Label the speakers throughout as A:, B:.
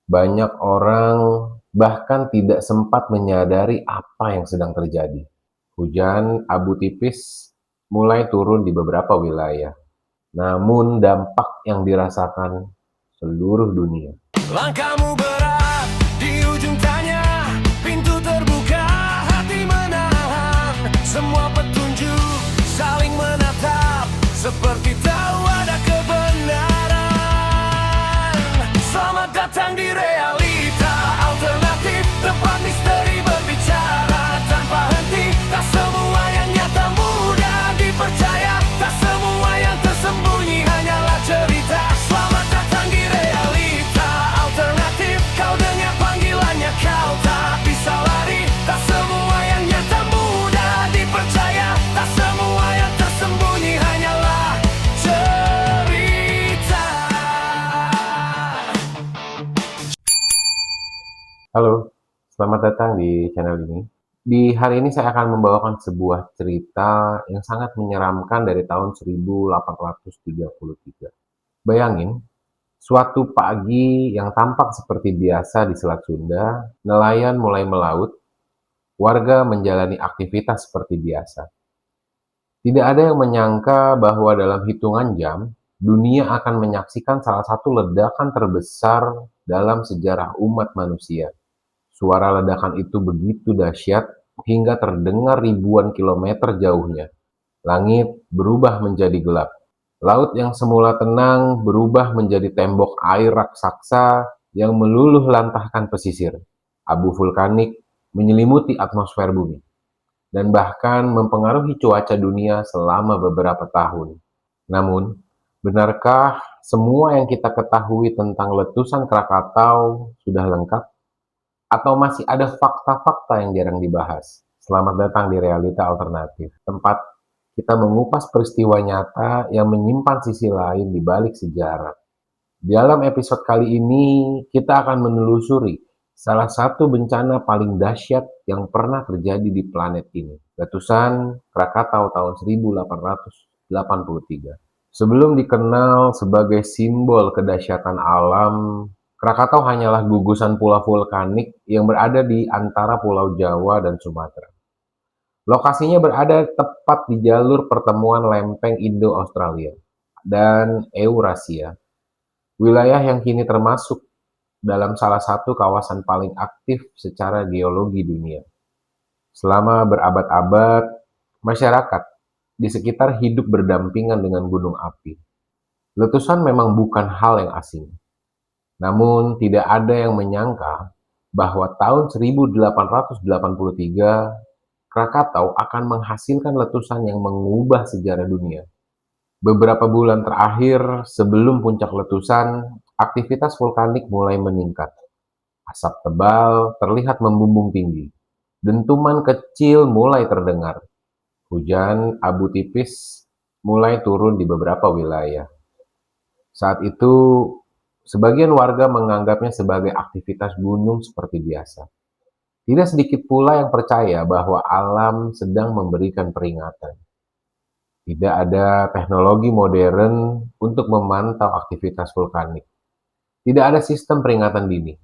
A: Banyak orang bahkan tidak sempat menyadari apa yang sedang terjadi. Hujan abu tipis mulai turun di beberapa wilayah, namun dampak yang dirasakan seluruh dunia.
B: Langkahmu berat di ujung tanya, pintu terbuka, hati menahan. Semua petunjuk saling menatap, seperti tahu ada kebenaran. Selamat datang di realita alternatif, tempat misteri berbicara tanpa henti. Tak semua yang nyata mudah dipercaya, tak semua yang tersembunyi hanyalah cerita. Selamat datang di realita alternatif, kau dengar panggilannya, kau tak bisa lari. Tak semua yang nyata mudah dipercaya, tak semua yang tersembunyi hanyalah cerita.
A: Halo, selamat datang di channel ini. Di hari ini saya akan membawakan sebuah cerita yang sangat menyeramkan dari tahun 1833. Bayangin, suatu pagi yang tampak seperti biasa di Selat Sunda, nelayan mulai melaut, warga menjalani aktivitas seperti biasa. Tidak ada yang menyangka bahwa dalam hitungan jam, dunia akan menyaksikan salah satu ledakan terbesar dalam sejarah umat manusia. Suara ledakan itu begitu dahsyat hingga terdengar ribuan kilometer jauhnya. Langit berubah menjadi gelap. Laut yang semula tenang berubah menjadi tembok air raksasa yang meluluh lantahkan pesisir. Abu vulkanik menyelimuti atmosfer bumi dan bahkan mempengaruhi cuaca dunia selama beberapa tahun. Namun, benarkah semua yang kita ketahui tentang letusan Krakatau sudah lengkap? Atau masih ada fakta-fakta yang jarang dibahas? Selamat datang di Realita Alternatif, tempat kita mengupas peristiwa nyata yang menyimpan sisi lain di balik sejarah. Dalam episode kali ini, kita akan menelusuri salah satu bencana paling dahsyat yang pernah terjadi di planet ini, letusan Krakatau tahun 1883. Sebelum dikenal sebagai simbol kedahsyatan alam, Krakatau hanyalah gugusan pulau vulkanik yang berada di antara Pulau Jawa dan Sumatera. Lokasinya berada tepat di jalur pertemuan lempeng Indo-Australia dan Eurasia, wilayah yang kini termasuk dalam salah satu kawasan paling aktif secara geologi dunia. Selama berabad-abad, masyarakat di sekitar hidup berdampingan dengan gunung api. Letusan memang bukan hal yang asing. Namun tidak ada yang menyangka bahwa tahun 1883 Krakatau akan menghasilkan letusan yang mengubah sejarah dunia. Beberapa bulan terakhir sebelum puncak letusan, aktivitas vulkanik mulai meningkat. Asap tebal terlihat membumbung tinggi. Dentuman kecil mulai terdengar. Hujan abu tipis mulai turun di beberapa wilayah. Saat itu, sebagian warga menganggapnya sebagai aktivitas gunung seperti biasa. Tidak sedikit pula yang percaya bahwa alam sedang memberikan peringatan. Tidak ada teknologi modern untuk memantau aktivitas vulkanik. Tidak ada sistem peringatan dini.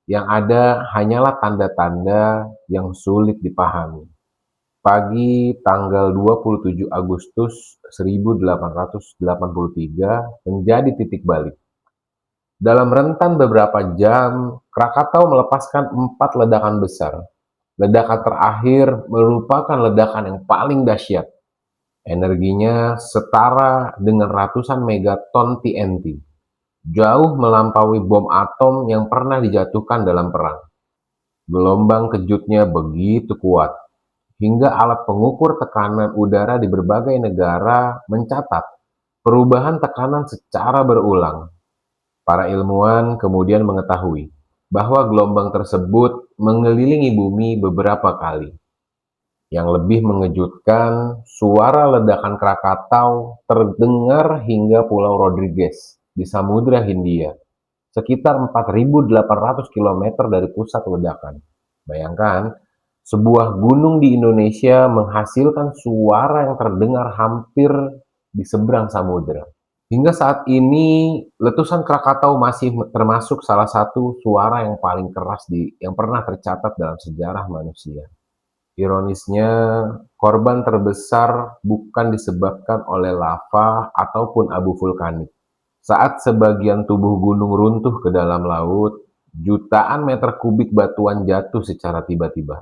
A: Yang ada hanyalah tanda-tanda yang sulit dipahami. Pagi tanggal 27 Agustus 1883 menjadi titik balik. Dalam rentan beberapa jam, Krakatau melepaskan 4 ledakan besar. Ledakan terakhir merupakan ledakan yang paling dahsyat. Energinya setara dengan ratusan megaton TNT, jauh melampaui bom atom yang pernah dijatuhkan dalam perang. Gelombang kejutnya begitu kuat, hingga alat pengukur tekanan udara di berbagai negara mencatat perubahan tekanan secara berulang. Para ilmuwan kemudian mengetahui bahwa gelombang tersebut mengelilingi bumi beberapa kali. Yang lebih mengejutkan, suara ledakan Krakatau terdengar hingga Pulau Rodrigues di Samudra Hindia, sekitar 4.800 km dari pusat ledakan. Bayangkan, sebuah gunung di Indonesia menghasilkan suara yang terdengar hampir di seberang samudera. Hingga saat ini, letusan Krakatau masih termasuk salah satu suara yang paling keras yang pernah tercatat dalam sejarah manusia. Ironisnya, korban terbesar bukan disebabkan oleh lava ataupun abu vulkanik. Saat sebagian tubuh gunung runtuh ke dalam laut, jutaan meter kubik batuan jatuh secara tiba-tiba.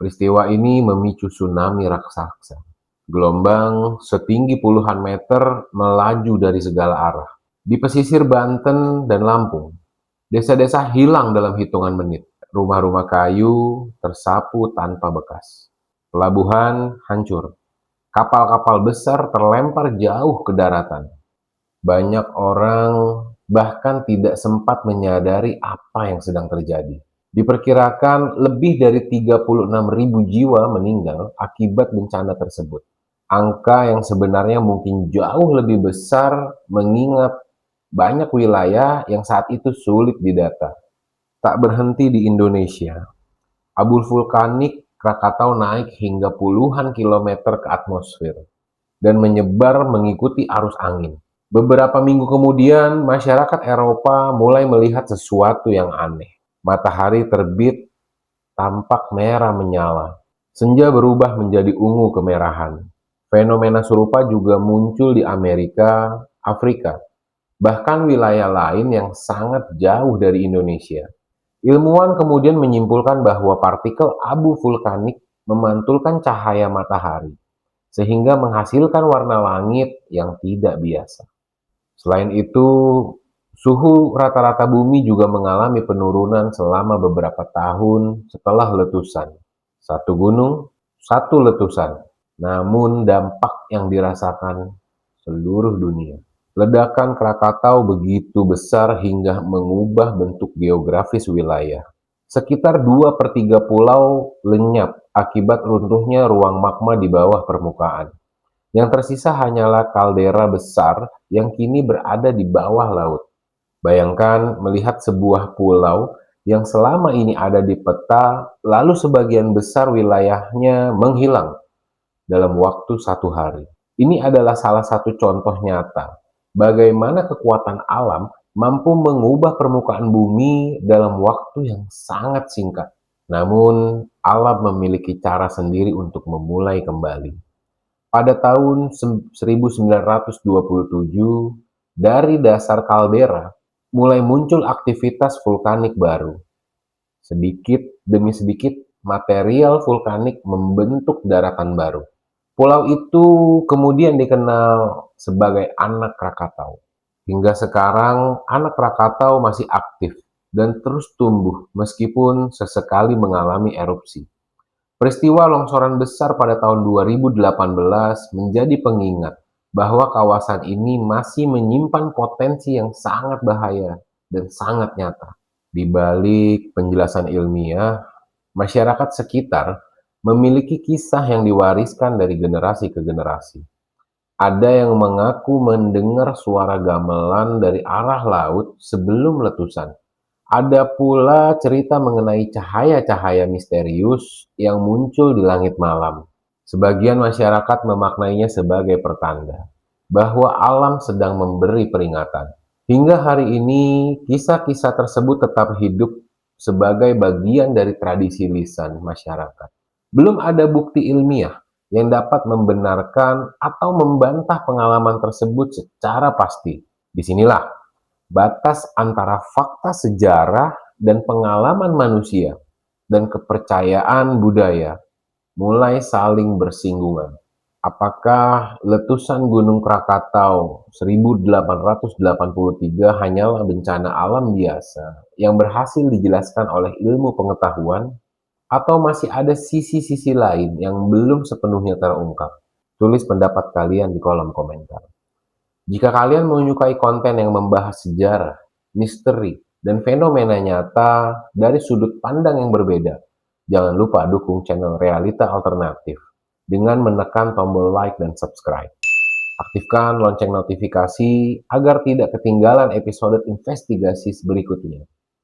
A: Peristiwa ini memicu tsunami raksasa. Gelombang setinggi puluhan meter melaju dari segala arah. Di pesisir Banten dan Lampung, desa-desa hilang dalam hitungan menit. Rumah-rumah kayu tersapu tanpa bekas. Pelabuhan hancur. Kapal-kapal besar terlempar jauh ke daratan. Banyak orang bahkan tidak sempat menyadari apa yang sedang terjadi. Diperkirakan lebih dari 36.000 jiwa meninggal akibat bencana tersebut. Angka yang sebenarnya mungkin jauh lebih besar mengingat banyak wilayah yang saat itu sulit didata. Tak berhenti di Indonesia, abu vulkanik Krakatau naik hingga puluhan kilometer ke atmosfer dan menyebar mengikuti arus angin. Beberapa minggu kemudian, masyarakat Eropa mulai melihat sesuatu yang aneh. Matahari terbit tampak merah menyala. Senja berubah menjadi ungu kemerahan. Fenomena serupa juga muncul di Amerika, Afrika, bahkan wilayah lain yang sangat jauh dari Indonesia. Ilmuwan kemudian menyimpulkan bahwa partikel abu vulkanik memantulkan cahaya matahari, sehingga menghasilkan warna langit yang tidak biasa. Selain itu, suhu rata-rata bumi juga mengalami penurunan selama beberapa tahun setelah letusan. Satu gunung, satu letusan. Namun dampak yang dirasakan seluruh dunia. Ledakan Krakatau begitu besar hingga mengubah bentuk geografis wilayah. Sekitar 2/3 pulau lenyap akibat runtuhnya ruang magma di bawah permukaan. Yang tersisa hanyalah kaldera besar yang kini berada di bawah laut. Bayangkan melihat sebuah pulau yang selama ini ada di peta, lalu sebagian besar wilayahnya menghilang dalam waktu 1 hari. Ini adalah salah satu contoh nyata bagaimana kekuatan alam mampu mengubah permukaan bumi dalam waktu yang sangat singkat. Namun, alam memiliki cara sendiri untuk memulai kembali. Pada tahun 1927, dari dasar kaldera mulai muncul aktivitas vulkanik baru. Sedikit demi sedikit, material vulkanik membentuk daratan baru. Pulau itu kemudian dikenal sebagai Anak Krakatau. Hingga sekarang, Anak Krakatau masih aktif dan terus tumbuh meskipun sesekali mengalami erupsi. Peristiwa longsoran besar pada tahun 2018 menjadi pengingat bahwa kawasan ini masih menyimpan potensi yang sangat bahaya dan sangat nyata. Di balik penjelasan ilmiah, masyarakat sekitar memiliki kisah yang diwariskan dari generasi ke generasi. Ada yang mengaku mendengar suara gamelan dari arah laut sebelum letusan. Ada pula cerita mengenai cahaya-cahaya misterius yang muncul di langit malam. Sebagian masyarakat memaknainya sebagai pertanda bahwa alam sedang memberi peringatan. Hingga hari ini, kisah-kisah tersebut tetap hidup sebagai bagian dari tradisi lisan masyarakat. Belum ada bukti ilmiah yang dapat membenarkan atau membantah pengalaman tersebut secara pasti. Disinilah batas antara fakta sejarah dan pengalaman manusia dan kepercayaan budaya mulai saling bersinggungan. Apakah letusan Gunung Krakatau 1883 hanyalah bencana alam biasa yang berhasil dijelaskan oleh ilmu pengetahuan, atau masih ada sisi-sisi lain yang belum sepenuhnya terungkap? Tulis pendapat kalian di kolom komentar. Jika kalian menyukai konten yang membahas sejarah, misteri, dan fenomena nyata dari sudut pandang yang berbeda, jangan lupa dukung channel Realita Alternatif dengan menekan tombol like dan subscribe. Aktifkan lonceng notifikasi agar tidak ketinggalan episode investigasi berikutnya.